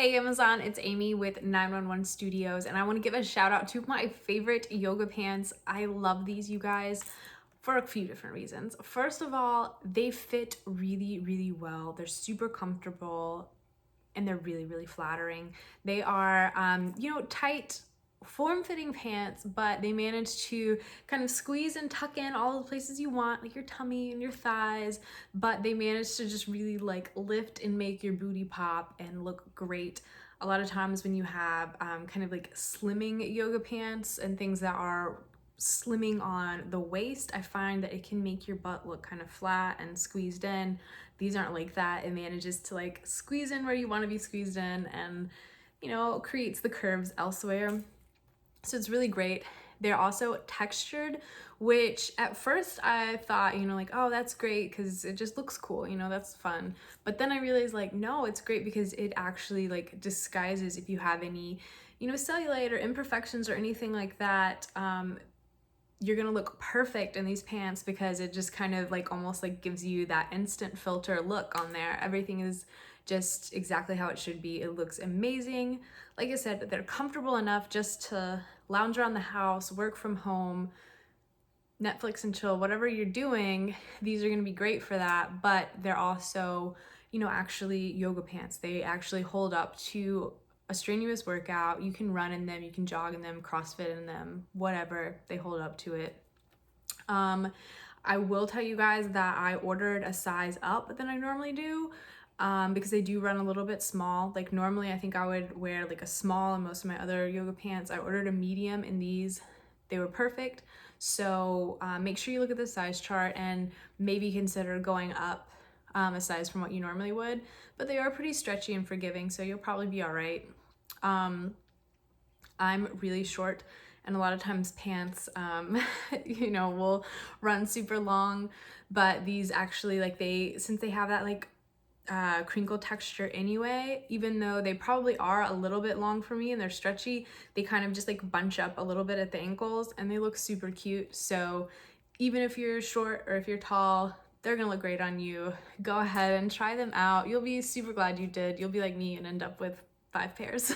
Hey Amazon, it's Amy with 911 Studios, and I want to give a shout out to my favorite yoga pants. I love these, you guys, for a few different reasons. First of all, they fit really well. They're super comfortable and they're really flattering. They are, tight, form-fitting pants, but they manage to kind of squeeze and tuck in all the places you want, like your tummy and your thighs, but they manage to just really like lift and make your booty pop and look great. A lot of times when you have kind of like slimming yoga pants and things that are slimming on the waist, I find that it can make your butt look kind of flat and squeezed in. These aren't like that. It manages to like squeeze in where you want to be squeezed in and, creates the curves elsewhere. So it's really great. They're also textured, which at first I thought, like, oh, that's great because it just looks cool, that's fun. But then I realized like, no, it's great because it actually like disguises if you have any, cellulite or imperfections or anything like that. You're gonna look perfect in these pants because it just kind of like almost like gives you that instant filter look on there. Everything is just exactly how it should be. It looks amazing. Like I said, they're comfortable enough just to lounge around the house, work from home, Netflix and chill, whatever you're doing, these are gonna be great for that, but they're also, actually yoga pants. They actually hold up to a strenuous workout. You can run in them, you can jog in them, CrossFit in them, whatever, they hold up to it. I will tell you guys that I ordered a size up than I normally do because they do run a little bit small. Like normally I think I would wear like a small in most of my other yoga pants. I ordered a medium in these. They were perfect. So make sure you look at the size chart and maybe consider going up a size from what you normally would. But they are pretty stretchy and forgiving, so you'll probably be all right. I'm really short, and a lot of times pants, will run super long, but these actually, like since they have that like crinkle texture anyway, even though they probably are a little bit long for me and they're stretchy, they kind of just like bunch up a little bit at the ankles and they look super cute. So even if you're short or if you're tall, they're gonna look great on you. Go ahead and try them out. You'll be super glad you did. You'll be like me and end up with 5 pairs.